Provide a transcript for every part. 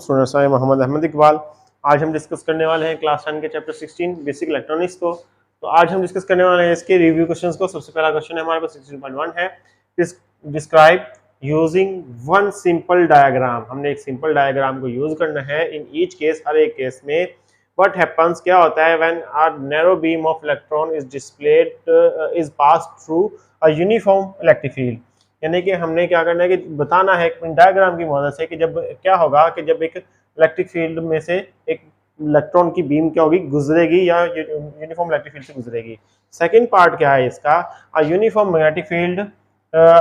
Students, मैं मोहम्मद अहमद इकबाल। आज हम डिस्कस करने वाले हैं क्लास 10 के चैप्टर 16 बेसिक इलेक्ट्रॉनिक्स को। तो आज हम डिस्कस करने वाले हैं इसके रिव्यू क्वेश्चंस को। सबसे पहला क्वेश्चन है हमारे पास 16.1 है, describe using one simple diagram. हमने एक सिंपल डायग्राम को यूज करना है इन ईच केस, हर एक केस में। व्हाट हैपेंस, क्या होता है when a narrow beam of electron is displayed is passed through a uniform electric field. यानी कि हमने क्या करना है कि बताना है डायग्राम की मदद से कि जब क्या होगा कि जब एक इलेक्ट्रिक फील्ड में से एक इलेक्ट्रॉन की बीम क्या होगी, गुजरेगी या यूनिफॉर्म इलेक्ट्रिक फील्ड से गुजरेगी। सेकंड पार्ट क्या है इसका, यूनिफॉर्म मैग्नेटिक फील्ड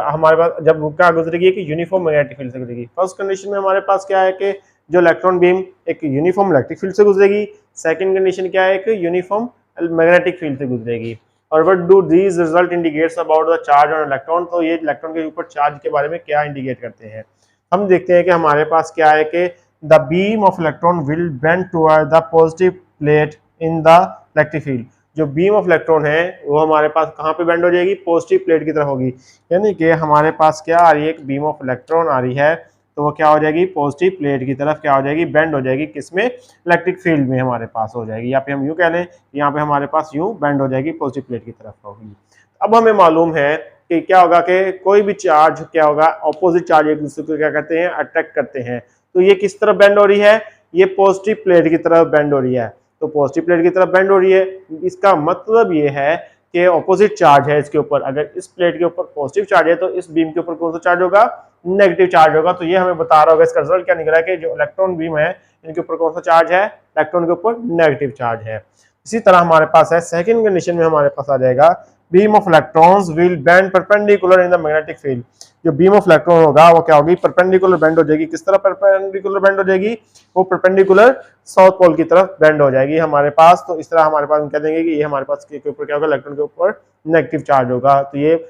हमारे पास जब क्या गुजरेगी कि यूनिफॉर्म मैग्नेटिक फील्ड से गुजरेगी। फर्स्ट कंडीशन में हमारे पास क्या है कि जो इलेक्ट्रॉन बीम एक यूनिफॉर्म इलेक्ट्रिक फील्ड से गुजरेगी। सेकंड कंडीशन क्या है कि यूनिफॉर्म मैग्नेटिक फील्ड से गुजरेगी। और what do these result indicates about the charge on electron, तो ये इलेक्ट्रॉन के ऊपर चार्ज के बारे में क्या इंडिकेट करते हैं। हम देखते हैं कि हमारे पास क्या है कि the beam of electron will bend toward the positive plate in the electric field. जो बीम ऑफ इलेक्ट्रॉन है वो हमारे पास कहाँ पे बेंड हो जाएगी, पॉजिटिव प्लेट की तरफ होगी। यानी कि हमारे पास क्या आ रही है, एक बीम ऑफ इलेक्ट्रॉन आ रही है, तो वो क्या हो जाएगी, पॉजिटिव प्लेट की तरफ क्या हो जाएगी, बेंड हो जाएगी। किसमें, इलेक्ट्रिक फील्ड में हमारे पास हो जाएगी। या फिर हम यूँ कह लें, यहाँ पे हमारे पास यूँ बेंड हो जाएगी, पॉजिटिव प्लेट की तरफ होगी। अब हमें मालूम है कि क्या होगा कि कोई भी चार्ज क्या होगा, ऑपोजिट चार्ज एक दूसरे को क्या करते हैं, अट्रैक्ट करते हैं। तो ये किस तरफ बेंड हो रही है, ये पॉजिटिव प्लेट की तरफ बेंड हो रही है। तो पॉजिटिव प्लेट की तरफ बेंड हो रही है, इसका मतलब ये है कि ऑपोजिट चार्ज है इसके ऊपर। अगर इस प्लेट के ऊपर पॉजिटिव चार्ज है तो इस बीम के ऊपर कौन सा चार्ज होगा, नेगेटिव चार्ज होगा। तो ये हमें बता रहा होगा, इसका रिजल्ट क्या निकला है कि जो इलेक्ट्रॉन बीम है इनके ऊपर कौन सा चार्ज है, इलेक्ट्रॉन के ऊपर नेगेटिव चार्ज है। इसी तरह हमारे पास है सेकंड कंडीशन में हमारे पास आ जाएगा, beam of electrons will bend perpendicular in the magnetic field. जो बीम ऑफ इलेक्ट्रॉन होगा वो क्या होगी, परपेंडिकुलर बेंड हो जाएगी। किस तरह परपेंडिकुलर बेंड हो जाएगी, वो परपेंडिकुलर साउथ पोल की तरफ बेंड हो जाएगी हमारे पास। तो इस तरह हमारे पास हम कह देंगे कि ये हमारे पास के ऊपर क्या होगा, इलेक्ट्रॉन के ऊपर नेगेटिव चार्ज होगा। तो ये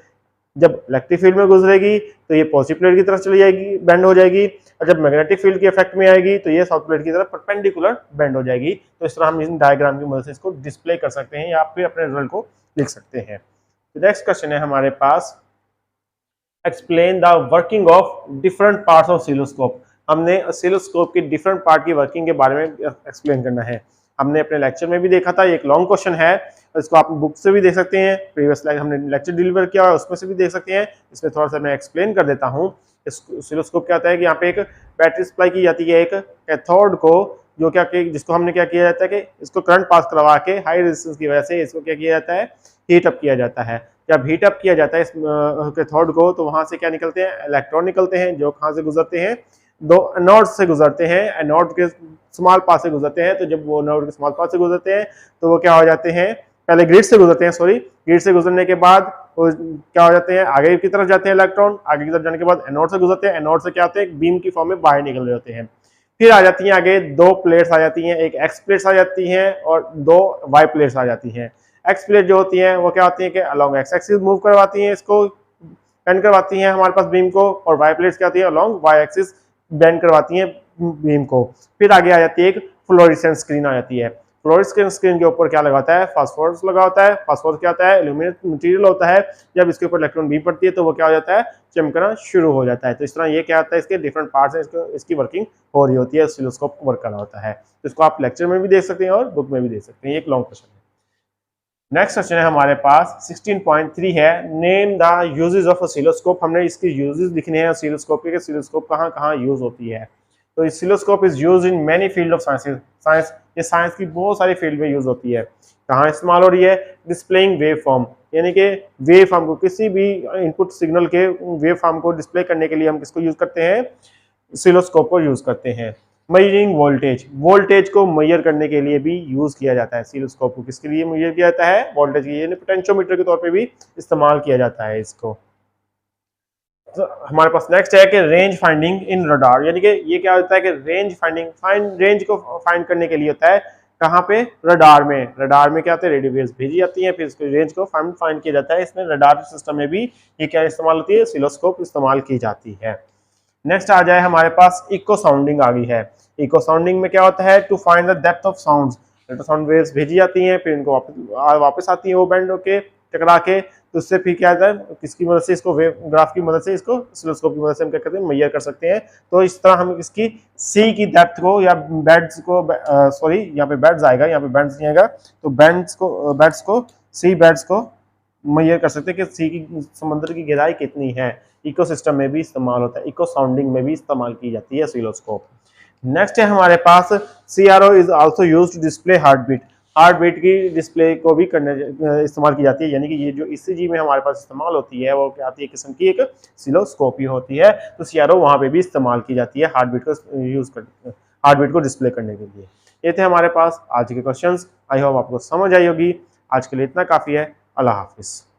जब इलेक्ट्रिक फील्ड में गुजरेगी तो ये पॉजिटिव प्लेट की तरफ चली जाएगी, बेंड हो जाएगी। और जब मैग्नेटिक फील्ड के इफेक्ट में आएगी तो ये साउथ प्लेट की तरफ परपेंडिकुलर बेंड हो जाएगी। तो इस तरह हम इस डायग्राम की मदद से इसको डिस्प्ले कर सकते हैं या फिर अपने रिजल्ट को लिख सकते हैं। तो नेक्स्ट क्वेश्चन है हमारे पास, explain the working of different parts of oscilloscope. हमने ऑसिलोस्कोप की डिफरेंट पार्ट की वर्किंग के बारे में एक्सप्लेन करना है। हमने अपने लेक्चर में भी देखा था, ये एक लॉन्ग क्वेश्चन है, इसको आप बुक से भी देख सकते हैं, प्रीवियस हमने लेक्चर डिलीवर किया है उसमें से भी देख सकते हैं। इसमें थोड़ा सा मैं एक्सप्लेन कर देता हूँ। ऑसिलोस्कोप क्या होता है कि यहाँ पे एक बैटरी सप्लाई की जाती है एक कैथोड को, जो क्या जिसको हमने क्या किया जाता है कि इसको करंट पास करवा के हाई रेजिस्टेंस की वजह से इसको क्या किया जाता है, हीट अप किया जाता है। जब हीट अप किया जाता है इस कैथोड को, तो वहां से क्या निकलते हैं, इलेक्ट्रॉन निकलते हैं, जो कहाँ से गुजरते हैं, दो एनोड से गुजरते हैं, एनोड के स्मॉल पास से गुजरते हैं। तो जब वो एनोड के स्मॉल पास से गुजरते हैं तो वो क्या हो जाते हैं, पहले ग्रिड से गुजरते हैं, ग्रिड से गुजरने के बाद वो क्या हो जाते हैं, आगे की तरफ जाते हैं इलेक्ट्रॉन। आगे की तरफ जाने के बाद एनोड से गुजरते हैं, एनोड से क्या होते हैं, बीम की फॉर्म में बाहर निकल रहे होते हैं। फिर आ जाती हैं आगे दो प्लेट्स आ जाती हैं, एक एक्स प्लेट्स आ जाती हैं और दो वाई प्लेट्स आ जाती हैं। एक्स प्लेट जो होती हैं वो क्या होती हैं कि अलोंग एक्स एक्सिस मूव करवाती हैं, इसको बेंड करवाती हैं हमारे पास बीम को। और वाई प्लेट्स क्या होती हैं, अलोंग वाई एक्सिस बेंड करवाती हैं बीम को। फिर आगे आ जाती है एक फ्लोरेसेंट स्क्रीन आ जाती है। फ्लोरेसेंट स्क्रीन के ऊपर क्या लगा होता है, फास्फोरस लगा होता है। फास्फोरस क्या होता है, एल्यूमिनियम मटेरियल होता है। जब इसके ऊपर इलेक्ट्रॉन बीम पड़ती है तो वो क्या हो जाता है, चमकना शुरू हो जाता है। तो इस तरह ये क्या होता है, इसके डिफरेंट पार्ट्स हैं, इसकी वर्किंग हो रही होती है, ऑसिलोस्कोप वर्क कर रहा होता है। तो इसको आप लेक्चर में भी देख सकते हैं और बुक में भी देख सकते हैं। ये एक लॉन्ग क्वेश्चन है। नेक्स्ट क्वेश्चन है हमारे पास 16.3 है, name the uses of oscilloscope. हमने इसके यूजेस लिखने हैं ऑसिलोस्कोप के, ऑसिलोस्कोप कहाँ कहाँ यूज होती है। तो oscilloscope is used in many field of science. ये साइंस की बहुत सारी फील्ड में यूज होती है। कहाँ इस्तेमाल हो रही है, डिस्प्लेइंग वेव फॉर्म, यानी कि वेव फॉर्म को, किसी भी इनपुट सिग्नल के वेव फॉर्म को डिस्प्ले करने के लिए हम किसको यूज करते हैं, ऑसिलोस्कोप को यूज करते हैं। मेजरिंग वोल्टेज, वोल्टेज को मेजर करने के लिए भी यूज किया जाता है ऑसिलोस्कोप को। किसके लिए मेजर किया जाता है, वोल्टेज के, यानी पोटेंशियोमीटर के तौर पे भी इस्तेमाल किया जाता है इसको। तो हमारे पास नेक्स्ट है कि रेंज फाइंडिंग इन रडार, यानी कि ये क्या होता है कि रेंज फाइंडिंग, रेंज को फाइंड करने के लिए होता है कहाँ पे, रडार में। रडार में क्या होता है, रेडियो वेव्स भेजी जाती हैं, फिर इसको रेंज को फाइंड किया जाता है। इसमें रडार सिस्टम में भी ये क्या इस्तेमाल होती है, ऑसिलोस्कोप इस्तेमाल की जाती है। नेक्स्ट आ जाए हमारे पास इको साउंडिंग आ गई है। इको साउंडिंग में क्या होता है, to find the depth of sounds. Sound waves भेजी जाती हैं, फिर इनको वापस आती हैं वो बैंड होके टकरा के, तो उससे फिर क्या आता है, किसकी मदद से, इसको वेव ग्राफ की मदद से, इसको ऑसिलोस्कोप की मदद से हम क्या करते हैं, मेजर कर सकते हैं। तो इस तरह हम इसकी सी की डेप्थ को या बेड्स को, सॉरी यहाँ पे बेड्स आएगा, यहाँ पे बेड्स नहीं आएगा, तो बेड्स को सी बेड्स को मेजर कर सकते हैं कि सी की समुद्र की गहराई कितनी है। इकोसिस्टम में भी इस्तेमाल होता है, इको साउंडिंग में भी इस्तेमाल की जाती है ऑसिलोस्कोप। नेक्स्ट है हमारे पास CRO is also used to display heart beat. Heart beat की डिस्प्ले को भी करने इस्तेमाल की जाती है, यानी कि ये जो ECG में हमारे पास इस्तेमाल होती है वो क्या आती है, किस्म की एक ऑसिलोस्कोपी होती है। तो CRO वहाँ पे भी इस्तेमाल की जाती है हार्ट बीट को यूज कर, हार्ट बीट को डिस्प्ले करने के लिए। ये थे हमारे पास आज के क्वेश्चंस। आई होप आपको समझ आई होगी। आज के लिए इतना काफ़ी है। अल्लाह हाफिज़।